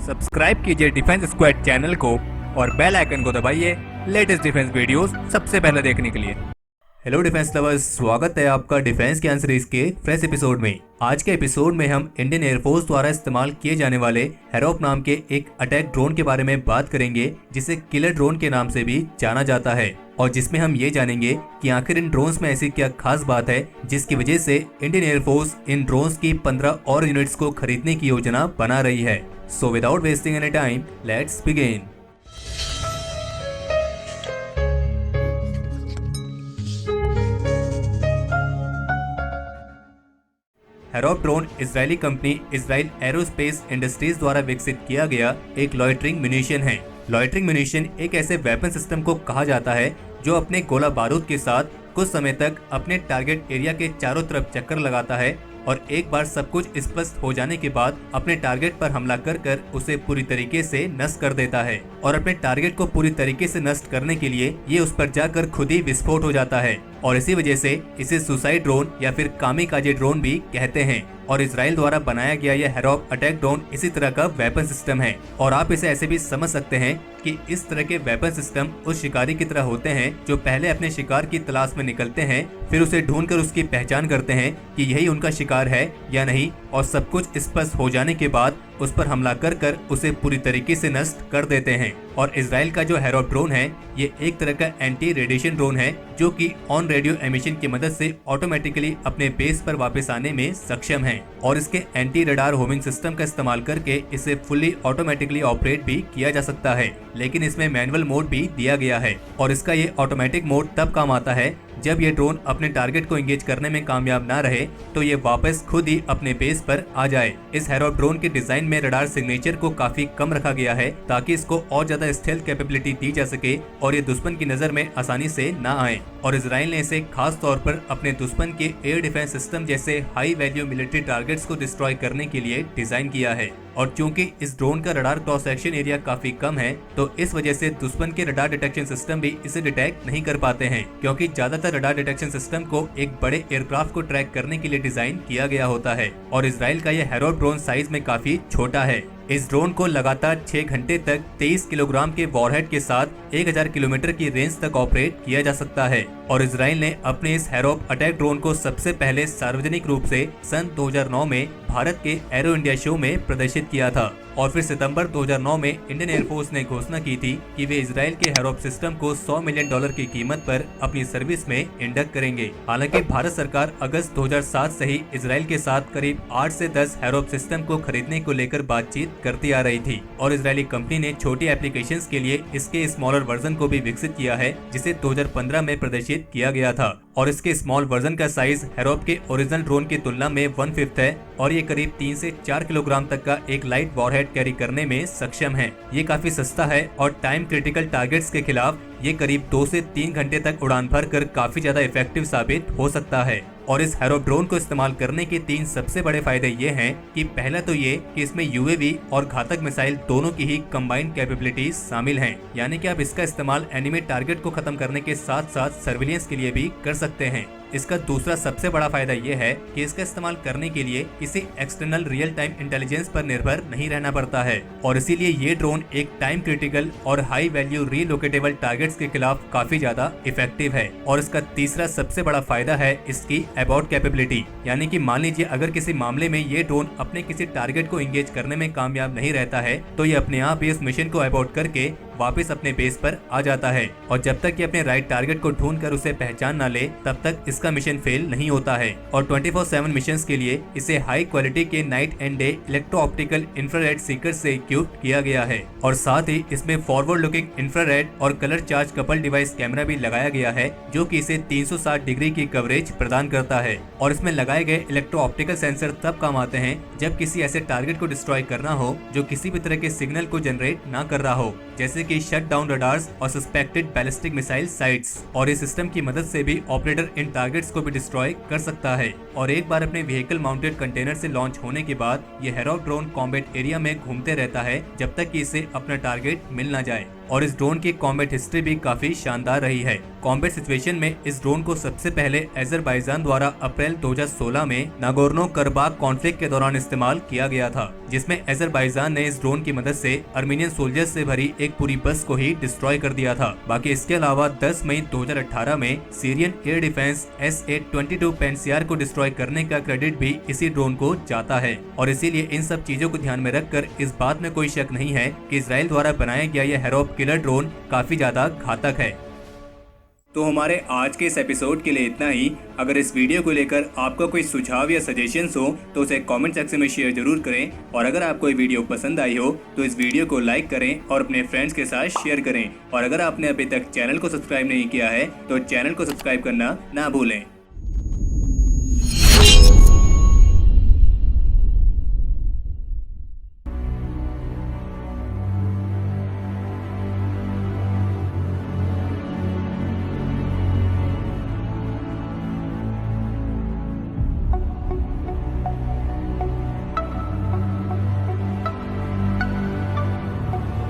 Subscribe कीजिए defence squad channel को और बेल आइकन को दबाइए लेटेस्ट डिफेंस वीडियोस सबसे पहले देखने के लिए। हेलो डिफेंस लवर्स, स्वागत है आपका डिफेंस ज्ञान सीरीज के फ्रेश एपिसोड में। आज के एपिसोड में हम इंडियन एयरफोर्स द्वारा इस्तेमाल किए जाने वाले हेरोप नाम के एक अटैक ड्रोन के बारे में बात करेंगे, जिसे किलर ड्रोन के नाम से भी जाना जाता है, और जिसमें हम ये जानेंगे कि आखिर इन ड्रोन्स में ऐसी क्या खास बात है जिसकी वजह से इंडियन एयरफोर्स इन ड्रोन्स की 15 और यूनिट्स को खरीदने की योजना बना रही है। So without wasting any time, let's begin. Harop drone Israeli company Israel Aerospace Industries द्वारा विकसित किया गया एक लॉयटरिंग म्यूनिशन है। लॉयटरिंग म्यूनिशन एक ऐसे वेपन सिस्टम को कहा जाता है जो अपने गोला बारूद के साथ कुछ समय तक अपने टारगेट एरिया के चारों तरफ चक्कर लगाता है और एक बार सब कुछ स्पष्ट हो जाने के बाद अपने टारगेट पर हमला कर उसे पूरी तरीके से नष्ट कर देता है। और अपने टारगेट को पूरी तरीके से नष्ट करने के लिए ये उस पर जाकर खुद ही विस्फोट हो जाता है, और इसी वजह से इसे सुसाइड ड्रोन या फिर कामिकाजे ड्रोन भी कहते हैं। और इजराइल द्वारा बनाया गया यह हेरोप अटैक ड्रोन इसी तरह का वेपन सिस्टम है। और आप इसे ऐसे भी समझ सकते हैं कि इस तरह के वेपन सिस्टम उस शिकारी की तरह होते हैं जो पहले अपने शिकार की तलाश में निकलते हैं, फिर उसे ढूंढकर उसकी पहचान करते हैं कि यही उनका शिकार है या नहीं, और सब कुछ स्पष्ट हो जाने के बाद उस पर हमला कर उसे पूरी तरीके से नष्ट कर देते हैं। और इजराइल का जो हेरोप ड्रोन है ये एक तरह का एंटी रेडिएशन ड्रोन है जो कि ऑन रेडियो एमिशन की मदद से ऑटोमेटिकली अपने बेस पर वापस आने में सक्षम है। और इसके एंटी रडार होमिंग सिस्टम का इस्तेमाल करके इसे फुल्ली ऑटोमेटिकली ऑपरेट भी किया जा सकता है, लेकिन इसमें मैनुअल मोड भी दिया गया है। और इसका ये ऑटोमेटिक मोड तब काम आता है जब ये ड्रोन अपने टारगेट को एंगेज करने में कामयाब ना रहे तो ये वापस खुद ही अपने बेस पर आ जाए। इस हेरोप ड्रोन के डिजाइन में रडार सिग्नेचर को काफी कम रखा गया है ताकि इसको और ज्यादा स्टेल्थ कैपेबिलिटी दी जा सके और ये दुश्मन की नजर में आसानी से ना आए। और इजराइल ने इसे खास तौर पर अपने दुश्मन के एयर डिफेंस सिस्टम जैसे हाई वैल्यू मिलिट्री टारगेट्स को डिस्ट्रॉय करने के लिए डिजाइन किया है। और चूंकि इस ड्रोन का रडार क्रॉस सेक्शन एरिया काफी कम है तो इस वजह से दुश्मन के रडार डिटेक्शन सिस्टम भी इसे डिटेक्ट नहीं कर पाते हैं, क्योंकि ज्यादातर रडार डिटेक्शन सिस्टम को एक बड़े एयरक्राफ्ट को ट्रैक करने के लिए डिजाइन किया गया होता है। और इजराइल का यह हेरोप ड्रोन साइज में काफी छोटा है। इस ड्रोन को लगातार 6 घंटे तक 23 किलोग्राम के वॉरहेड के साथ 1000 किलोमीटर की रेंज तक ऑपरेट किया जा सकता है। और इजराइल ने अपने इस हेरोप अटैक ड्रोन को सबसे पहले सार्वजनिक रूप से सन 2009 में भारत के एरो इंडिया शो में प्रदर्शित किया था। और फिर सितंबर 2009 में इंडियन एयरफोर्स ने घोषणा की थी कि वे इजराइल के हेरोप सिस्टम को $100 मिलियन की कीमत पर अपनी सर्विस में इंडक्ट करेंगे। हालांकि भारत सरकार अगस्त 2007 से ही इजराइल के साथ करीब 8 से 10 हेरोप सिस्टम को खरीदने को लेकर बातचीत करती आ रही थी। और इजरायली कंपनी ने छोटी एप्लीकेशंस के लिए इसके स्मॉलर वर्जन को भी विकसित किया है, जिसे 2015 में प्रदर्शित किया गया था। और इसके स्मॉल वर्जन का साइज हेरोप के ओरिजिनल ड्रोन की तुलना में 1/5 है और ये करीब 3 से 4 किलोग्राम तक का एक लाइट वॉरहेड कैरी करने में सक्षम है। ये काफी सस्ता है और टाइम क्रिटिकल टारगेट्स के खिलाफ ये करीब 2 से 3 घंटे तक उड़ान भरकर काफी ज्यादा इफेक्टिव साबित हो सकता है। और इस हेरोप ड्रोन को इस्तेमाल करने के 3 सबसे बड़े फायदे ये हैं कि पहला तो ये कि इसमें यूएवी और घातक मिसाइल दोनों की ही कंबाइंड कैपेबिलिटीज शामिल हैं, यानी कि आप इसका इस्तेमाल एनिमी टारगेट को खत्म करने के साथ साथ सर्विलेंस के लिए भी कर सकते हैं। इसका दूसरा सबसे बड़ा फायदा ये है कि इसका इस्तेमाल करने के लिए किसी एक्सटर्नल रियल टाइम इंटेलिजेंस पर निर्भर नहीं रहना पड़ता है, और इसीलिए ये ड्रोन एक टाइम क्रिटिकल और हाई वैल्यू रीलोकेटेबल टारगेट्स के खिलाफ काफी ज्यादा इफेक्टिव है। और इसका तीसरा सबसे बड़ा फायदा है इसकी अबॉर्ट कैपेबिलिटी, यानी कि मान लीजिए अगर किसी मामले में ये ड्रोन अपने किसी टारगेट को एंगेज करने में कामयाब नहीं रहता है तो ये अपने आप इस मिशन को अबॉर्ट करके वापस अपने बेस पर आ जाता है। और जब तक ये अपने राइट टारगेट को ढूंढकर उसे पहचान न ले तब तक इसका मिशन फेल नहीं होता है। और 24/7 मिशंस के लिए इसे हाई क्वालिटी के night and day electro optical infrared Sikar से इक्विप्ड किया गया है। और साथ ही इसमें फॉरवर्ड लुकिंग इंफ्रारेड और colour charge couple device camera भी लगाया गया है जो कि इसे 360 डिग्री की कवरेज प्रदान करता है। और इसमें लगाए गए इलेक्ट्रो ऑप्टिकल सेंसर तब काम आते हैं जब किसी ऐसे टारगेट को डिस्ट्रॉय करना हो जो किसी भी तरह के सिग्नल को जनरेट ना कर रहा हो, जैसे कि शट डाउन रडार्स और सस्पेक्टेड बैलिस्टिक मिसाइल साइट्स। और इस सिस्टम की मदद से भी ऑपरेटर इन टारगेट्स को भी डिस्ट्रॉय कर सकता है। और एक बार अपने व्हीकल माउंटेड कंटेनर से लॉन्च होने के बाद ये हेरोप ड्रोन कॉम्बैट एरिया में घूमते रहता है जब तक कि इसे अपना टारगेट मिल ना जाए। और इस ड्रोन की कॉम्बैट हिस्ट्री भी काफी शानदार रही है। कॉम्बैट सिचुएशन में इस ड्रोन को सबसे पहले अजरबैजान द्वारा अप्रैल 2016 में नागोर्नो करबाख कॉन्फ्लिक्ट के दौरान इस्तेमाल किया गया था, जिसमें अजरबैजान ने इस ड्रोन की मदद से अर्मेनियन सोल्जर्स से भरी एक पूरी बस को ही डिस्ट्रॉय कर दिया था। बाकी इसके अलावा 10 मई 2018 में सीरियन एयर डिफेंस SA-22 पेंसियर को डिस्ट्रॉय करने का क्रेडिट भी इसी ड्रोन को जाता है। और इसीलिए इन सब चीजों को ध्यान में रखकर इस बात में कोई शक नहीं है कि इजराइल द्वारा बनाया गया यह हेरोप किलर ड्रोन काफी ज्यादा घातक है। तो हमारे आज के इस एपिसोड के लिए इतना ही। अगर इस वीडियो को लेकर आपका कोई सुझाव या सजेशंस हो तो उसे कमेंट सेक्शन में शेयर जरूर करें, और अगर आपको ये वीडियो पसंद आई हो तो इस वीडियो को लाइक करें और अपने फ्रेंड्स के साथ शेयर करें। और अगर आपने अभी तक चैनल को सब्सक्राइब नहीं किया है तो चैनल को सब्सक्राइब करना ना भूलें।